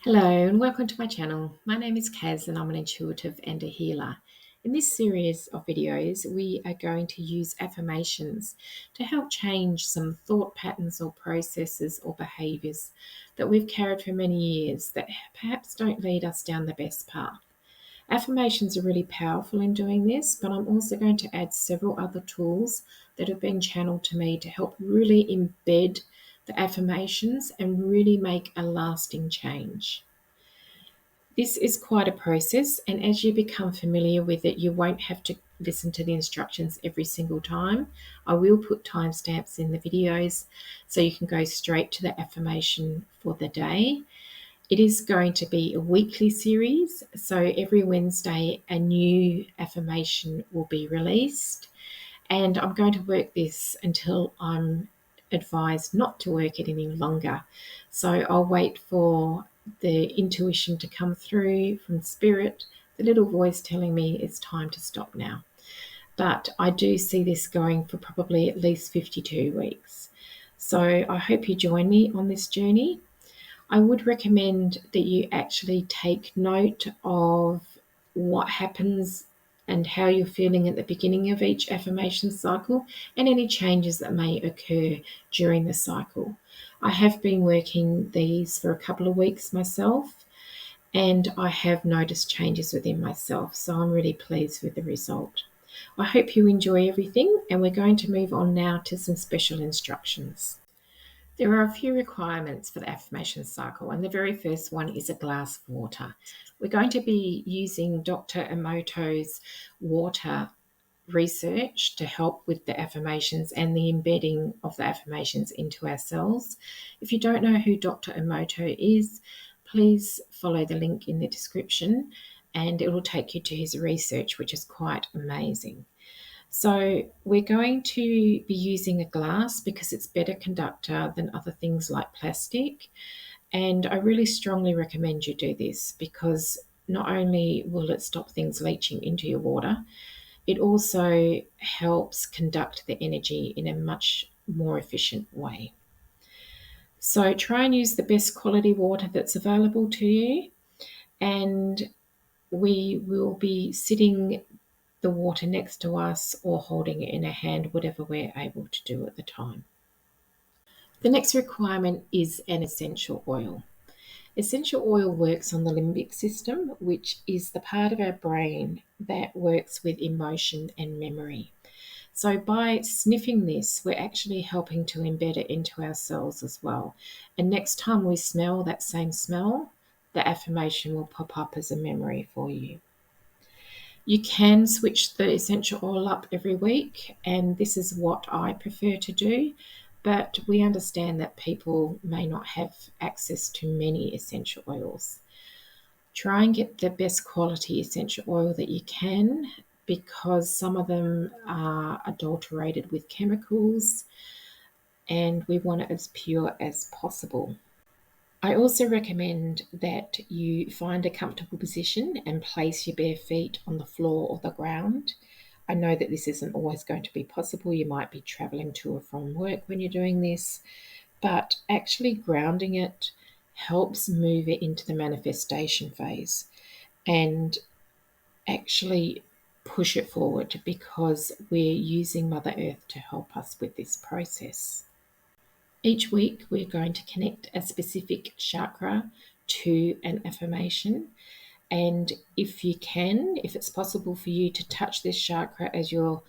Hello and welcome to my channel. My name is Kaz and I'm an intuitive and a healer. In this series of videos, we are going to use affirmations to help change some thought patterns or processes or behaviours that we've carried for many years that perhaps don't lead us down the best path. Affirmations are really powerful in doing this, but I'm also going to add several other tools that have been channeled to me to help really embed the affirmations and really make a lasting change. This is quite a process, and as you become familiar with it, you won't have to listen to the instructions every single time. I will put timestamps in the videos so you can go straight to the affirmation for the day. It is going to be a weekly series, so every Wednesday a new affirmation will be released, and I'm going to work this until I'm advised not to work it any longer. So I'll wait for the intuition to come through from spirit, the little voice telling me it's time to stop now. But I do see this going for probably at least 52 weeks. So I hope you join me on this journey. I would recommend that you actually take note of what happens and how you're feeling at the beginning of each affirmation cycle and any changes that may occur during the cycle. I have been working these for a couple of weeks myself, and I have noticed changes within myself, so I'm really pleased with the result. I hope you enjoy everything, and we're going to move on now to some special instructions. There are a few requirements for the affirmation cycle, and the very first one is a glass of water. We're going to be using Dr. Emoto's water research to help with the affirmations and the embedding of the affirmations into our cells. If you don't know who Dr. Emoto is, please follow the link in the description and it will take you to his research, which is quite amazing. So we're going to be using a glass because it's better conductor than other things like plastic. And I really strongly recommend you do this because not only will it stop things leaching into your water, it also helps conduct the energy in a much more efficient way. So try and use the best quality water that's available to you. And we will be sitting the water next to us or holding it in a hand, whatever we're able to do at the time. The next requirement is an essential oil. Essential oil works on the limbic system, which is the part of our brain that works with emotion and memory. So by sniffing this, we're actually helping to embed it into our cells as well. And next time we smell that same smell, the affirmation will pop up as a memory for you. You can switch the essential oil up every week, and this is what I prefer to do. But we understand that people may not have access to many essential oils. Try and get the best quality essential oil that you can because some of them are adulterated with chemicals, and we want it as pure as possible. I also recommend that you find a comfortable position and place your bare feet on the floor or the ground. I know that this isn't always going to be possible. You might be traveling to or from work when you're doing this, but actually grounding it helps move it into the manifestation phase and actually push it forward because we're using Mother Earth to help us with this process. Each week, we're going to connect a specific chakra to an affirmation. And if you can, if it's possible for you to touch this chakra as you're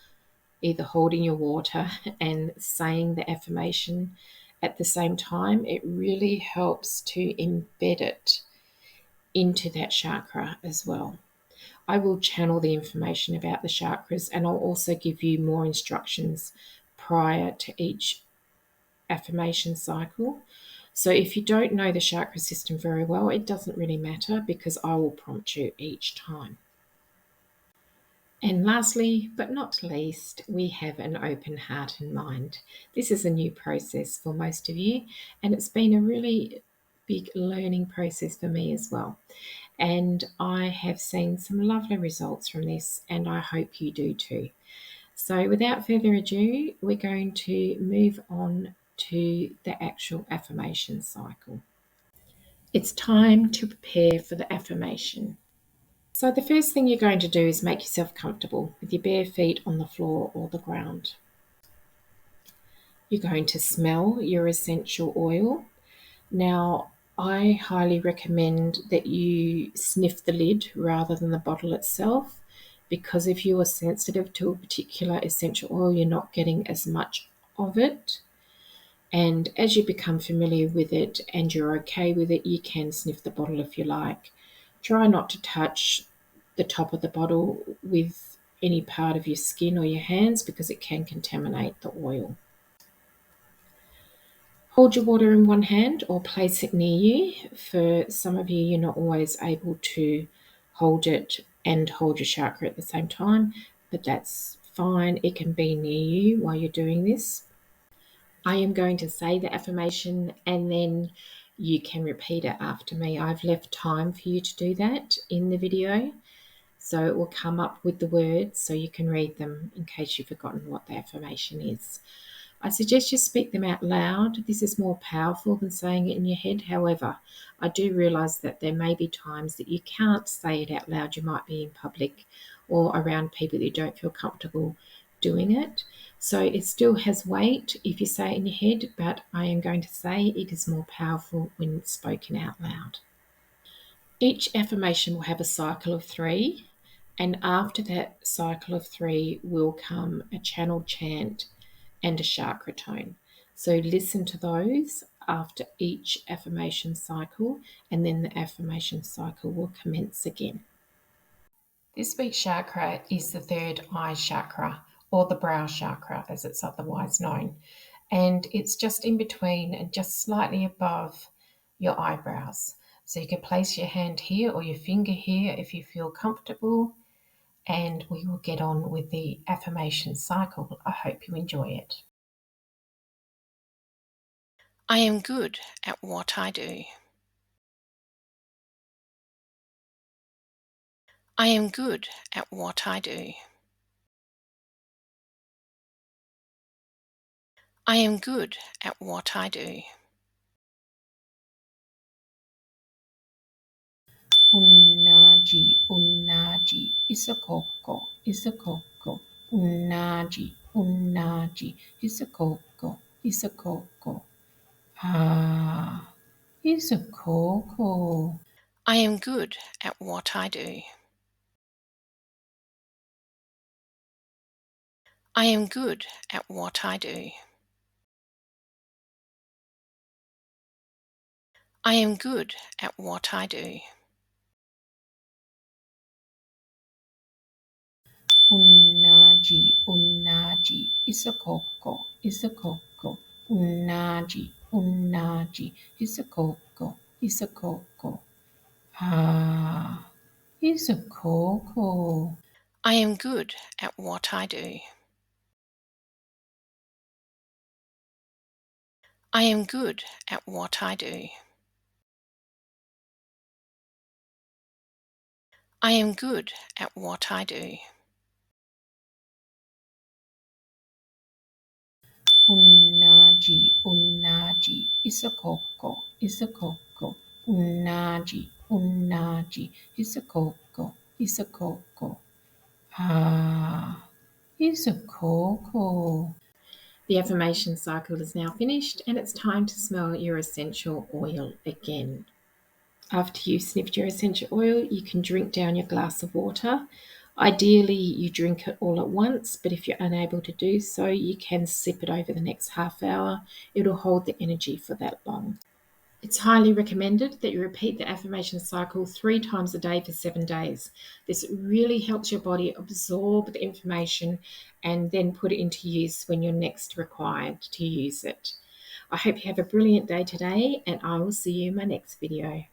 either holding your water and saying the affirmation at the same time, it really helps to embed it into that chakra as well. I will channel the information about the chakras and I'll also give you more instructions prior to each affirmation cycle. So if you don't know the chakra system very well, it doesn't really matter because I will prompt you each time. And lastly, but not least, we have an open heart and mind. This is a new process for most of you, and it's been a really big learning process for me as well. And I have seen some lovely results from this, and I hope you do too. So without further ado, we're going to move on to the actual affirmation cycle. It's time to prepare for the affirmation. So the first thing you're going to do is make yourself comfortable with your bare feet on the floor or the ground. You're going to smell your essential oil. Now, I highly recommend that you sniff the lid rather than the bottle itself, because if you are sensitive to a particular essential oil, you're not getting as much of it. And as you become familiar with it and you're okay with it, you can sniff the bottle if you like. Try not to touch the top of the bottle with any part of your skin or your hands because it can contaminate the oil. Hold your water in one hand or place it near you. For some of you, you're not always able to hold it and hold your chakra at the same time, but that's fine. It can be near you while you're doing this. I am going to say the affirmation and then you can repeat it after me. I've left time for you to do that in the video, so it will come up with the words so you can read them in case you've forgotten what the affirmation is. I suggest you speak them out loud. This is more powerful than saying it in your head. However, I do realise that there may be times that you can't say it out loud. You might be in public or around people that you don't feel comfortable doing it. So it still has weight if you say it in your head, but I am going to say it is more powerful when it's spoken out loud. Each affirmation will have a cycle of 3, and after that cycle of 3 will come a channel chant and a chakra tone. So listen to those after each affirmation cycle, and then the affirmation cycle will commence again. This week's chakra is the third eye chakra, or the brow chakra as it's otherwise known. And it's just in between and just slightly above your eyebrows. So you can place your hand here or your finger here if you feel comfortable. And we will get on with the affirmation cycle. I hope you enjoy it. I am good at what I do. I am good at what I do. I am good at what I do. Unnaji, unnaji, isakoko, isakoko, unnaji, unnaji, isakoko, isakoko. Ah, isakoko. I am good at what I do. I am good at what I do. I am good at what I do. Unnaji, unnaji, isakoko, isakoko, unnaji, unnaji, isakoko, isakoko. Ah, isakoko. I am good at what I do. I am good at what I do. I am good at what I do. Unnaji, unnaji, isakoko, isakoko, unnaji, unnaji, isakoko, isakoko. Ah, isakoko. The affirmation cycle is now finished and it's time to smell your essential oil again. After you've sniffed your essential oil, you can drink down your glass of water. Ideally, you drink it all at once, but if you're unable to do so, you can sip it over the next half hour. It'll hold the energy for that long. It's highly recommended that you repeat the affirmation cycle 3 times a day for 7 days. This really helps your body absorb the information and then put it into use when you're next required to use it. I hope you have a brilliant day today, and I will see you in my next video.